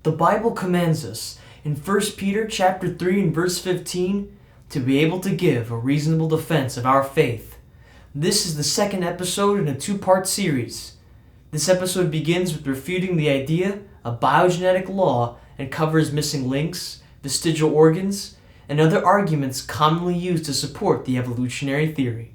The Bible commands us in 1 Peter chapter 3 and verse 15 to be able to give a reasonable defense of our faith. This is the second episode in a two-part series. This episode begins with refuting the idea of biogenetic law and covers missing links, vestigial organs, and other arguments commonly used to support the evolutionary theory.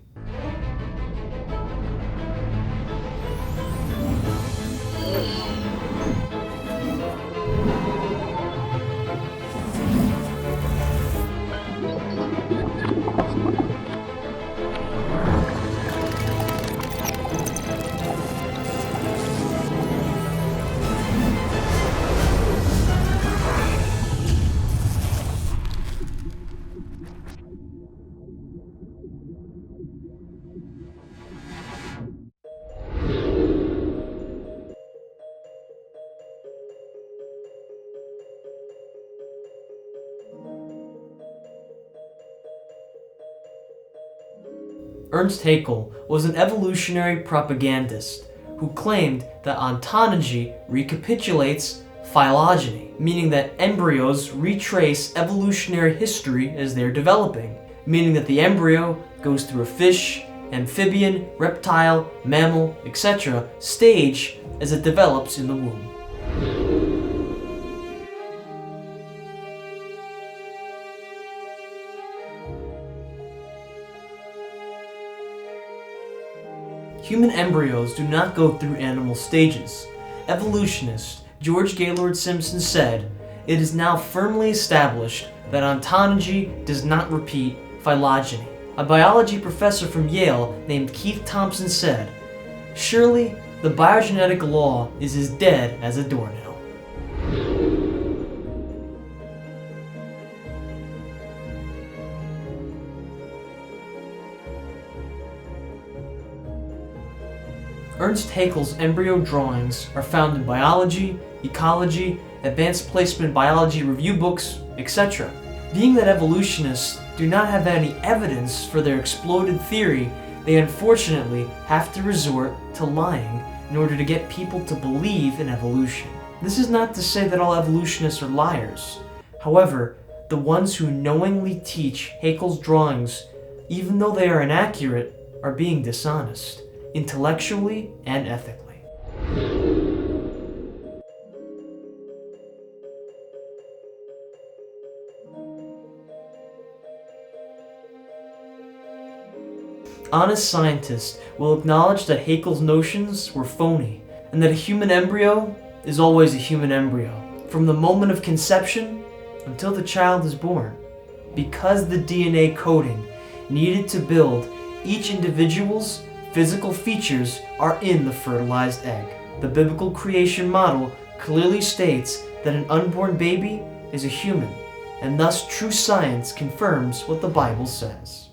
Ernst Haeckel was an evolutionary propagandist who claimed that ontology recapitulates phylogeny, meaning that embryos retrace evolutionary history as they're developing, meaning that the embryo goes through a fish, amphibian, reptile, mammal, etc. stage as it develops in the womb. Human embryos do not go through animal stages. Evolutionist George Gaylord Simpson said, "It is now firmly established that ontology does not repeat phylogeny." A biology professor from Yale named Keith Thompson said, "Surely the biogenetic law is as dead as a doornail." Ernst Haeckel's embryo drawings are found in biology, ecology, advanced placement biology review books, etc. Being that evolutionists do not have any evidence for their exploded theory, they unfortunately have to resort to lying in order to get people to believe in evolution. This is not to say that all evolutionists are liars. However, the ones who knowingly teach Haeckel's drawings, even though they are inaccurate, are being dishonest, intellectually and ethically. Honest scientists will acknowledge that Haeckel's notions were phony, and that a human embryo is always a human embryo, from the moment of conception until the child is born, because the DNA coding needed to build each individual's physical features are in the fertilized egg. The biblical creation model clearly states that an unborn baby is a human, and thus true science confirms what the Bible says.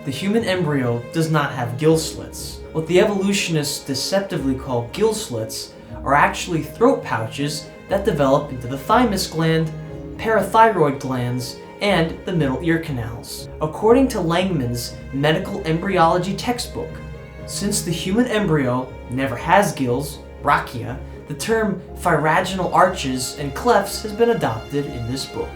The human embryo does not have gill slits. What the evolutionists deceptively call gill slits are actually throat pouches that develop into the thymus gland, parathyroid glands, and the middle ear canals. According to Langman's medical embryology textbook, since the human embryo never has gills, brachia, the term pharyngal arches and clefts has been adopted in this book.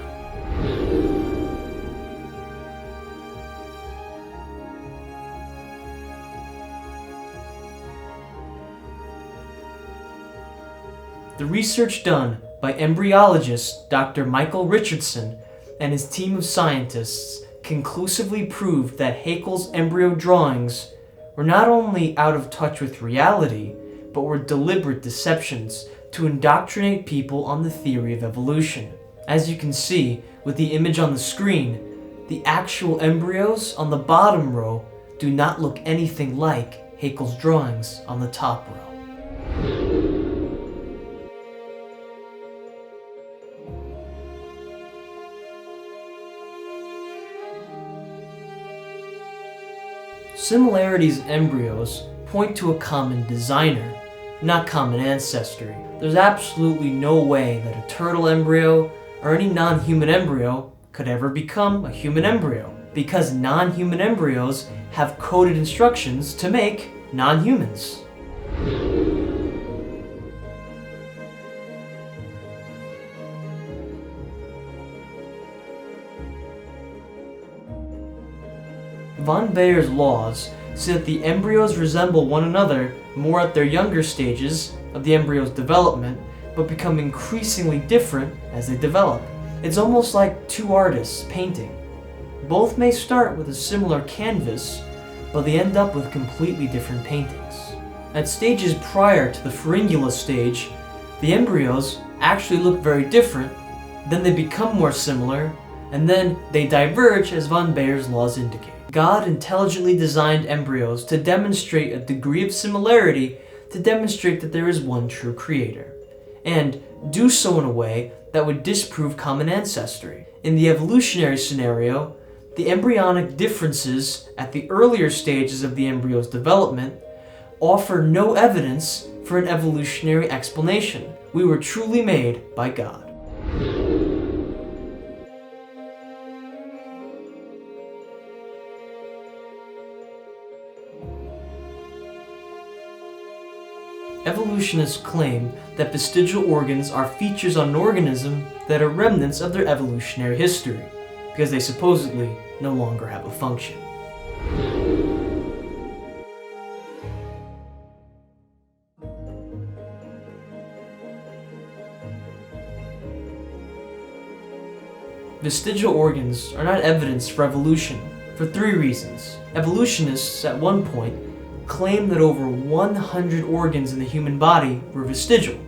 The research done by embryologist Dr. Michael Richardson and his team of scientists conclusively proved that Haeckel's embryo drawings were not only out of touch with reality, but were deliberate deceptions to indoctrinate people on the theory of evolution. As you can see with the image on the screen, the actual embryos on the bottom row do not look anything like Haeckel's drawings on the top row. Similarities in embryos point to a common designer, not common ancestry. There's absolutely no way that a turtle embryo or any non-human embryo could ever become a human embryo, because non-human embryos have coded instructions to make non-humans. Von Bayer's laws say that the embryos resemble one another more at their younger stages of the embryo's development, but become increasingly different as they develop. It's almost like two artists painting. Both may start with a similar canvas, but they end up with completely different paintings. At stages prior to the pharyngula stage, the embryos actually look very different, then they become more similar, and then they diverge as von Bayer's laws indicate. God intelligently designed embryos to demonstrate a degree of similarity to demonstrate that there is one true creator, and do so in a way that would disprove common ancestry. In the evolutionary scenario, the embryonic differences at the earlier stages of the embryo's development offer no evidence for an evolutionary explanation. We were truly made by God. Evolutionists claim that vestigial organs are features on an organism that are remnants of their evolutionary history, because they supposedly no longer have a function. Vestigial organs are not evidence for evolution for three reasons. Evolutionists at one point claimed that over 100 organs in the human body were vestigial,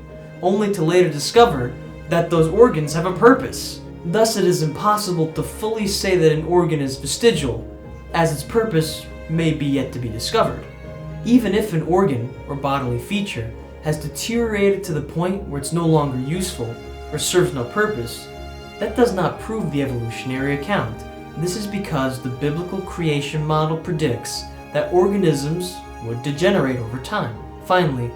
only to later discover that those organs have a purpose. Thus, it is impossible to fully say that an organ is vestigial, as its purpose may be yet to be discovered. Even if an organ or bodily feature has deteriorated to the point where it's no longer useful or serves no purpose, that does not prove the evolutionary account. This is because the biblical creation model predicts that organisms would degenerate over time. Finally,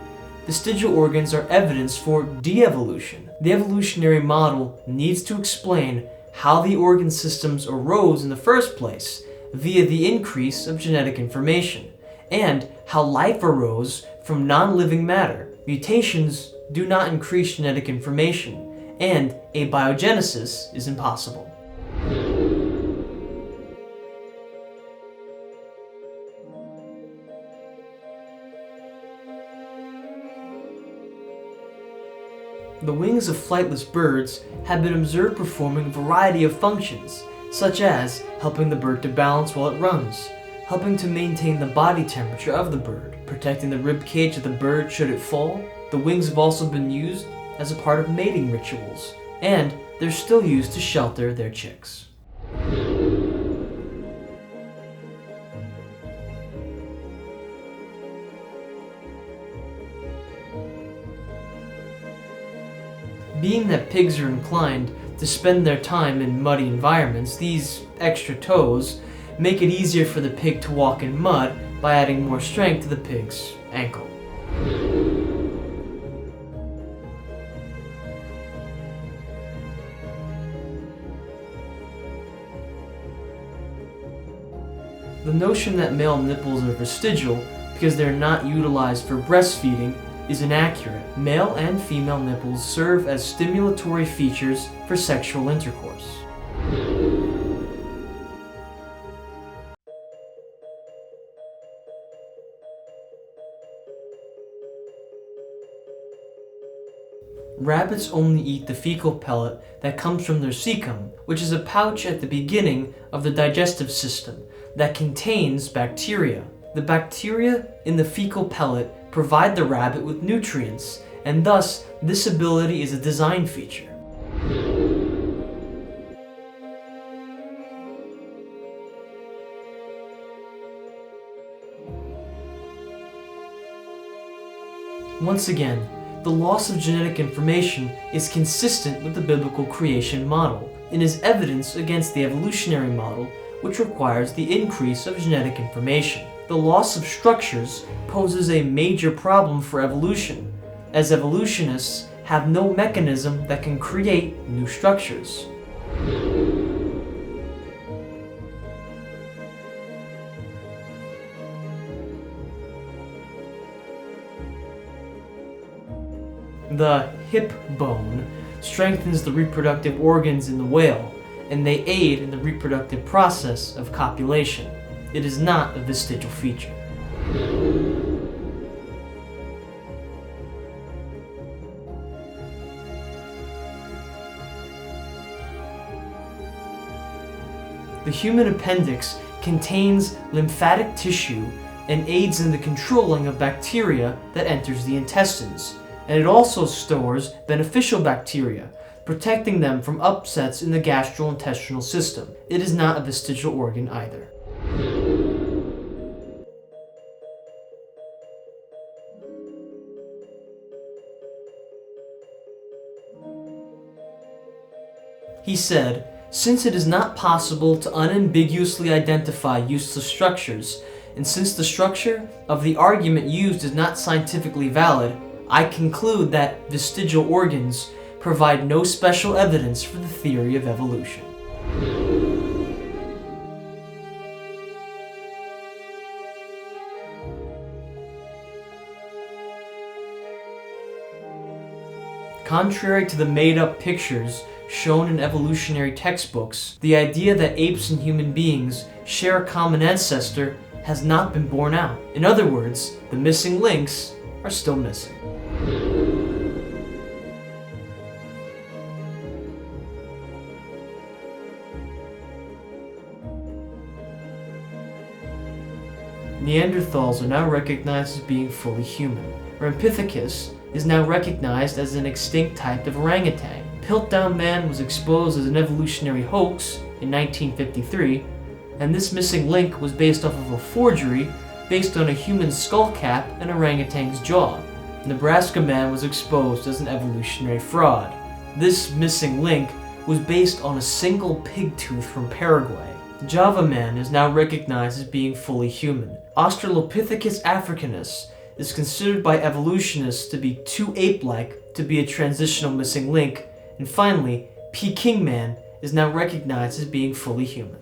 vestigial organs are evidence for de-evolution. The evolutionary model needs to explain how the organ systems arose in the first place via the increase of genetic information, and how life arose from non-living matter. Mutations do not increase genetic information, and abiogenesis is impossible. The wings of flightless birds have been observed performing a variety of functions, such as helping the bird to balance while it runs, helping to maintain the body temperature of the bird, protecting the rib cage of the bird should it fall. The wings have also been used as a part of mating rituals, and they're still used to shelter their chicks. Being that pigs are inclined to spend their time in muddy environments, these extra toes make it easier for the pig to walk in mud by adding more strength to the pig's ankle. The notion that male nipples are vestigial because they're not utilized for breastfeeding is inaccurate. Male and female nipples serve as stimulatory features for sexual intercourse. Rabbits only eat the fecal pellet that comes from their cecum, which is a pouch at the beginning of the digestive system that contains bacteria. The bacteria in the fecal pellet provide the rabbit with nutrients, and thus this ability is a design feature. Once again, the loss of genetic information is consistent with the biblical creation model and is evidence against the evolutionary model, which requires the increase of genetic information. The loss of structures poses a major problem for evolution, as evolutionists have no mechanism that can create new structures. The hip bone strengthens the reproductive organs in the whale, and they aid in the reproductive process of copulation. It is not a vestigial feature. The human appendix contains lymphatic tissue and aids in the controlling of bacteria that enters the intestines, and it also stores beneficial bacteria, protecting them from upsets in the gastrointestinal system. It is not a vestigial organ either. He said, "Since it is not possible to unambiguously identify useless structures, and since the structure of the argument used is not scientifically valid, I conclude that vestigial organs provide no special evidence for the theory of evolution." Contrary to the made-up pictures shown in evolutionary textbooks, the idea that apes and human beings share a common ancestor has not been borne out. In other words, the missing links are still missing. Neanderthals are now recognized as being fully human. Rampithecus is now recognized as an extinct type of orangutan. Piltdown Man was exposed as an evolutionary hoax in 1953, and this missing link was based off of a forgery based on a human skull cap and orangutan's jaw. Nebraska Man was exposed as an evolutionary fraud. This missing link was based on a single pig tooth from Paraguay. Java Man is now recognized as being fully human. Australopithecus africanus is considered by evolutionists to be too ape-like to be a transitional missing link. And finally, Peking Man is now recognized as being fully human.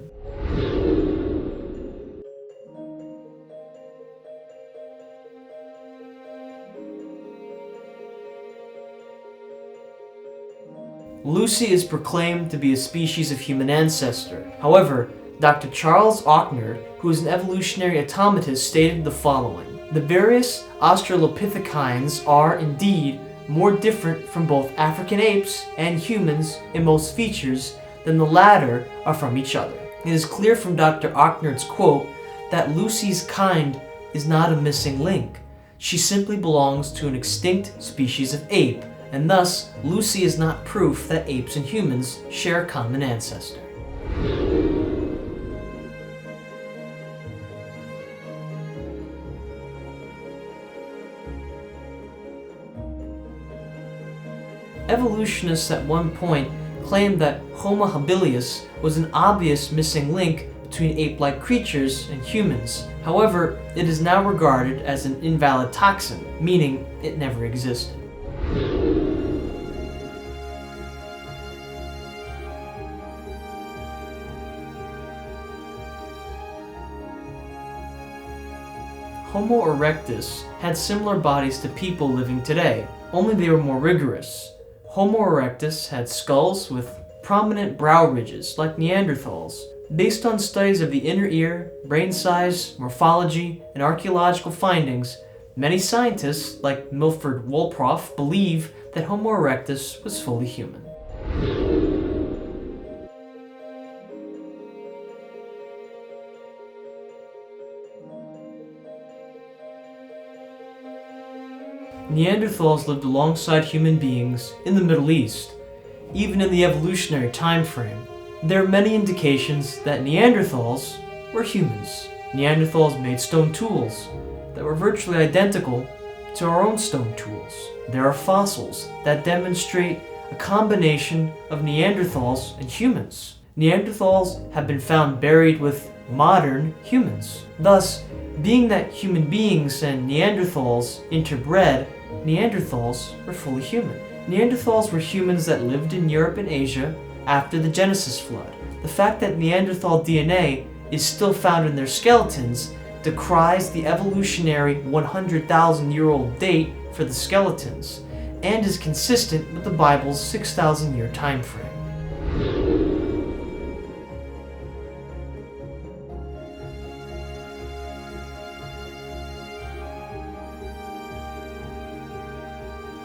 Lucy is proclaimed to be a species of human ancestor. However, Dr. Charles Auckner, who is an evolutionary automatist, stated the following: "The various Australopithecines are indeed more different from both African apes and humans in most features than the latter are from each other." It is clear from Dr. Auckner's quote that Lucy's kind is not a missing link. She simply belongs to an extinct species of ape, and thus Lucy is not proof that apes and humans share a common ancestor. Evolutionists at one point claimed that Homo habilis was an obvious missing link between ape-like creatures and humans. However, it is now regarded as an invalid taxon, meaning it never existed. Homo erectus had similar bodies to people living today, only they were more rigorous. Homo erectus had skulls with prominent brow ridges like Neanderthals. Based on studies of the inner ear, brain size, morphology, and archaeological findings, many scientists, like Milford Wolproff, believe that Homo erectus was fully human. Neanderthals lived alongside human beings in the Middle East, even in the evolutionary time frame. There are many indications that Neanderthals were humans. Neanderthals made stone tools that were virtually identical to our own stone tools. There are fossils that demonstrate a combination of Neanderthals and humans. Neanderthals have been found buried with modern humans. Thus, being that human beings and Neanderthals interbred, Neanderthals were fully human. Neanderthals were humans that lived in Europe and Asia after the Genesis flood. The fact that Neanderthal DNA is still found in their skeletons decries the evolutionary 100,000-year-old date for the skeletons, and is consistent with the Bible's 6,000-year time frame.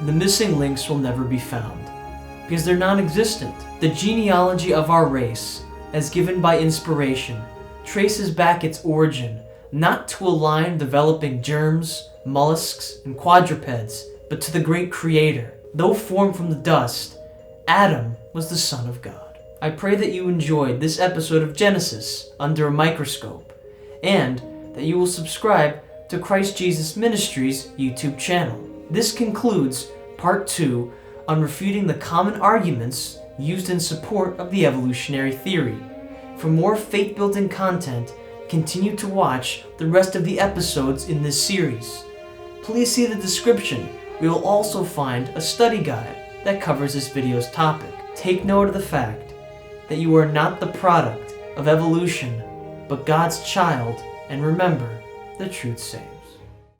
The missing links will never be found, because they're non-existent. The genealogy of our race, as given by inspiration, traces back its origin not to a line developing germs, mollusks, and quadrupeds, but to the great Creator. Though formed from the dust, Adam was the Son of God. I pray that you enjoyed this episode of Genesis Under a Microscope, and that you will subscribe to Christ Jesus Ministries YouTube channel. This concludes Part 2 on refuting the common arguments used in support of the evolutionary theory. For more faith-building content, continue to watch the rest of the episodes in this series. Please see the description. We will also find a study guide that covers this video's topic. Take note of the fact that you are not the product of evolution, but God's child, and remember, the truth's sake.